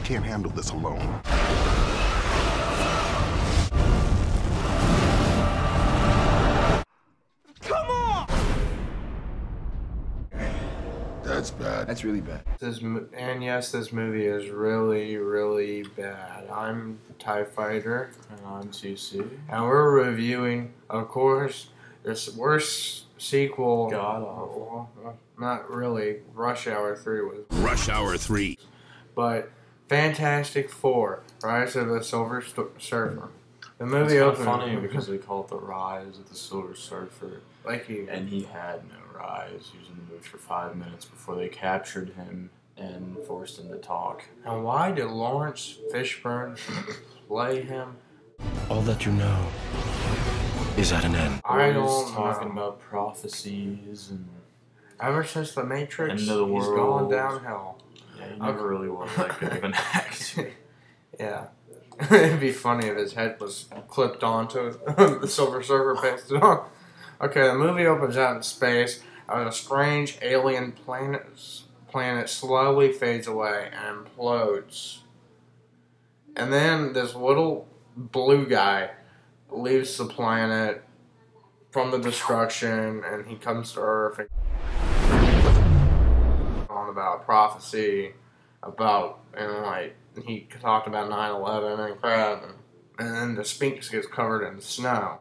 can't handle this alone. Come on! That's bad. That's really bad. Yes, this movie is really, really bad. I'm TIE Fighter. And I'm TC. And we're reviewing, of course, this worst sequel. God awful. Not really. Rush Hour 3 was. Rush Hour 3. But Fantastic Four, Rise of the Silver Surfer. The movie It's opens. funny because they call it the Rise of the Silver Surfer. And he had no rise. He was in the movie for 5 minutes before they captured him and forced him to talk. And why did Lawrence Fishburne play him? All that you know is at an end. I He was don't talking know. about prophecies and Ever since The Matrix, End of the he's world. gone downhill. yeah, he never really was that good of an actor. Yeah. It'd be funny if his head was clipped onto the Silver Surfer pasted on. Okay, the movie opens out in space. A strange alien planet slowly fades away and implodes. And then this little blue guy leaves the planet from the destruction, and he comes to Earth and on about prophecy, about, and like, he talked about 9/11 and crap, and then the Sphinx gets covered in snow.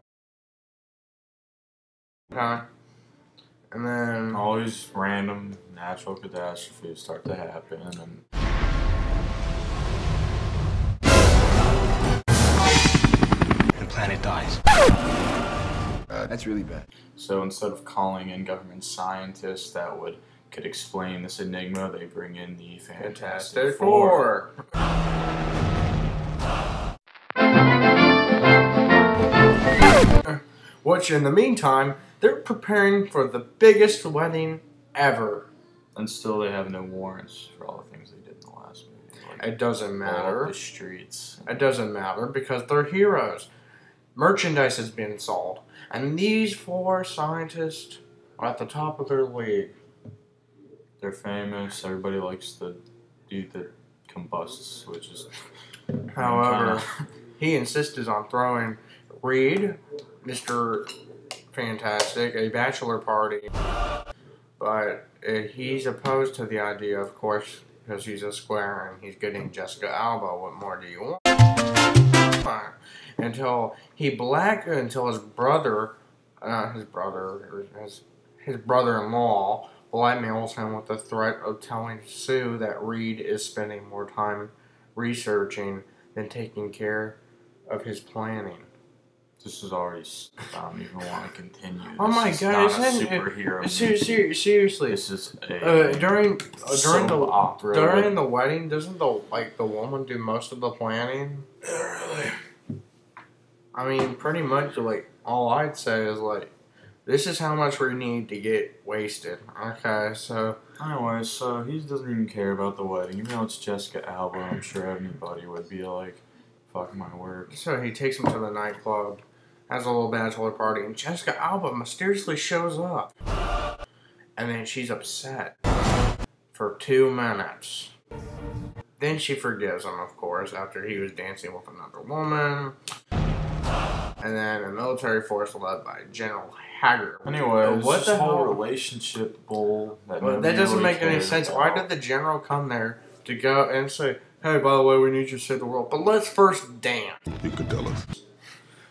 Okay? And then Always random natural catastrophes start to happen, and The planet dies. That's really bad. so instead of calling in government scientists that could explain this enigma, they bring in the Fantastic Four. Which, in the meantime, they're preparing for the biggest wedding ever. And still they have no warrants for all the things they did in the last movie. Like It doesn't all matter. the streets. It doesn't matter because they're heroes. Merchandise has been sold. And these four scientists are at the top of their league. They're famous. Everybody likes the dude that combusts, which is However, kinda- he insisted on throwing Reed, Mr. Fantastic, a bachelor party. But he's opposed to the idea, of course, because he's a square and he's getting Jessica Alba. What more do you want? Until his brother-in-law blackmails him with the threat of telling Sue that Reed is spending more time researching than taking care of his planning. This is already. I don't even want to continue. Oh my This is god! not a Isn't superhero movie. Seriously, This is during soap opera. during the wedding, doesn't the woman do most of the planning? Really? I mean, pretty much like all I'd say is like, this is how much we need to get wasted. Okay, so Anyway, so he doesn't even care about the wedding. Even though it's Jessica Alba, I'm sure anybody would be like, "Fuck my work." he takes him to the nightclub, has a little bachelor party, and Jessica Alba mysteriously shows up, and then she's upset for 2 minutes. Then she forgives him, of course, after he was dancing with another woman. And then a military force led by General Haggard. Anyway, what what the the whole hell? relationship bull that Well, nobody that doesn't really make any cares sense. Why about. did the general come there to go and say, "Hey, by the way, we need you to save the world, but let's first dance"? You could tell us.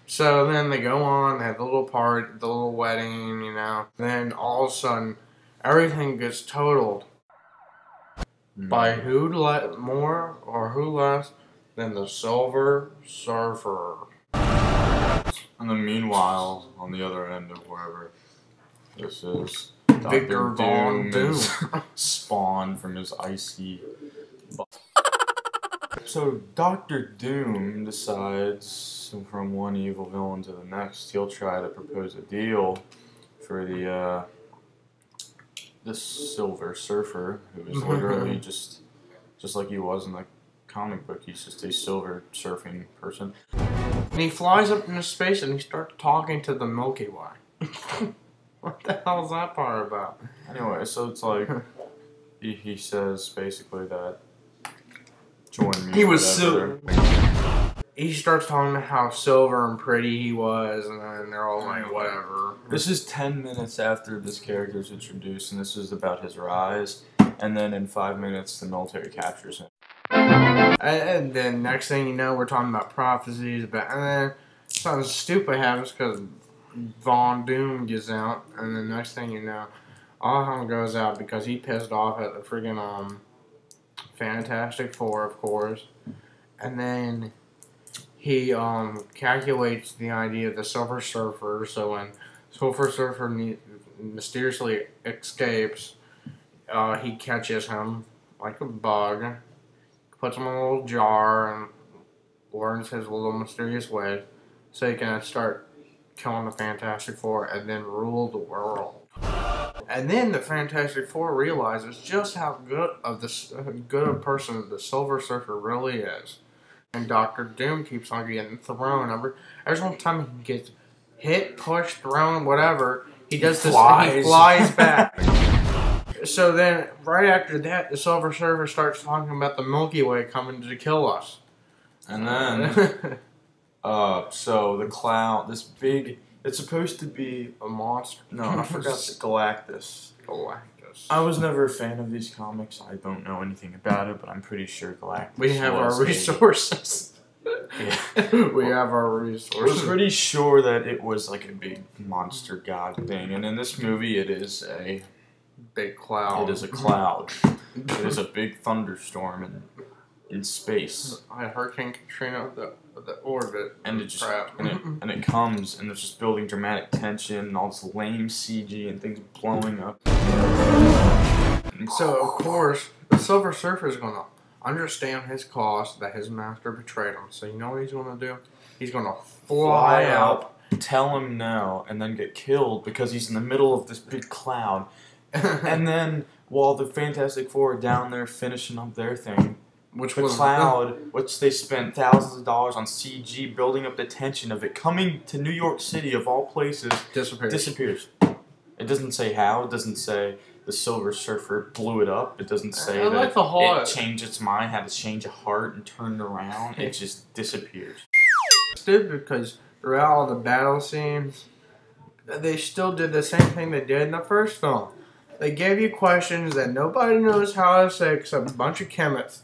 So then they go on, they have the little party, the little wedding, you know. Then all of a sudden, everything gets totaled by who more or who less than the Silver Surfer. And then meanwhile, on the other end of wherever this is, Victor Dr. Von Doom. is spawned from his icy. So Dr. Doom decides, from one evil villain to the next, he'll try to propose a deal for the this Silver Surfer, who is literally just like he was in the comic book. He's just a silver surfing person. And he flies up into space and he starts talking to the Milky Way. What the hell is that part about? Anyway, so it's like he says basically that join me. He or was whatever. He starts talking about how silver and pretty he was, and then they're all like, whatever. This is 10 minutes after this character is introduced, and this is about his rise. And then in 5 minutes, the military captures him. And then next thing you know, we're talking about prophecies, and then something stupid happens because Von Doom gets out, and then next thing you know, all hell goes out because he pissed off at the friggin' Fantastic Four, of course, and then he calculates the idea of the Silver Surfer. So when Silver Surfer mysteriously escapes, he catches him like a bug, puts him in a little jar, and learns his little mysterious ways, so he can start killing the Fantastic Four and then rule the world. And then the Fantastic Four realizes just how good a person the Silver Surfer really is. And Doctor Doom keeps on getting thrown. Every single time he gets hit, pushed, thrown, whatever, he does this. He flies back. So then, right after that, the Silver Surfer starts talking about the Milky Way coming to kill us. And then, so the cloud, this big, it's supposed to be a monster. No, I forgot the Galactus. I was never a fan of these comics. I don't know anything about it, but I'm pretty sure Galactus. We have our resources. We have our resources. I was pretty sure that it was like a big monster god thing, and in this movie, it is a big cloud. It is a cloud. It is a big thunderstorm in space. Hurricane Katrina, the orbit, and it just and it comes, and it's just building dramatic tension, and all this lame CG and things blowing up. So of course, the Silver Surfer is gonna understand his cost that his master betrayed him. So you know what he's gonna do? He's gonna fly out, tell him no, and then get killed because he's in the middle of this big cloud. And then while the Fantastic Four are down there finishing up their thing, cloud, which they spent thousands of dollars on CG building up the tension of it coming to New York City of all places, disappears. It doesn't say how. It doesn't say the Silver Surfer blew it up. It doesn't say that it changed its mind, had to change a heart and turned around. It just disappears. Stupid because throughout all the battle scenes, they still did the same thing they did in the first film. They gave you questions that nobody knows how to say except a bunch of chemists.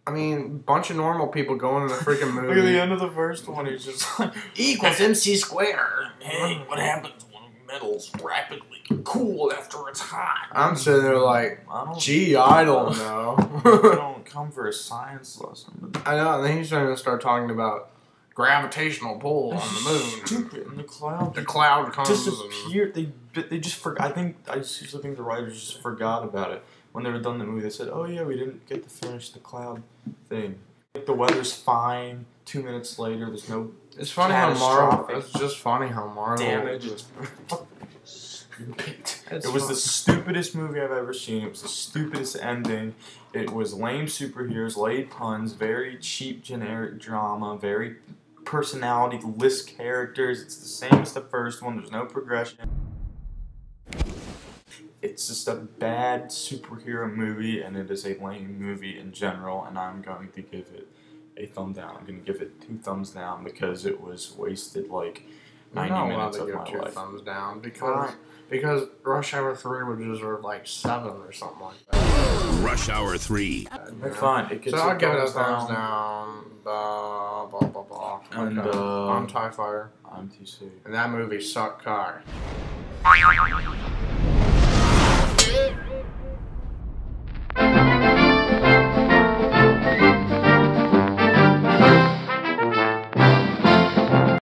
I mean, a bunch of normal people going in the freaking movie. Look at the end of the first one. He's just like, E equals MC squared. Hey, what happens when metals rapidly cool after it's hot? I'm sitting there like, gee, I don't know. I don't come for a science lesson. I know, and then he's going to start talking about gravitational pull on the moon. Stupid. And the cloud comes disappeared. They just forgot. I usually think the writers just forgot about it. When they were done the movie, they said, "Oh yeah, we didn't get to finish the cloud thing. Like, the weather's fine. 2 minutes later, there's no." It's funny how Marvel. It's just funny how Marvel damage. Stupid. It was the stupidest movie I've ever seen. It was the stupidest ending. It was lame superheroes, laid puns, very cheap generic drama, very personality-less characters. It's the same as the first one. There's no progression. It's just a bad superhero movie, and it is a lame movie in general, and I'm going to give it a thumb down. I'm going to give it 2 thumbs down because it was wasted like 90 minutes of my life. 2 thumbs down because Rush Hour 3 would deserve like 7 or something like that. Rush Hour 3. Fine. It gets so I'll give it a thumbs down. And I'm TIE Fighter. I'm TC. And that movie sucked cock.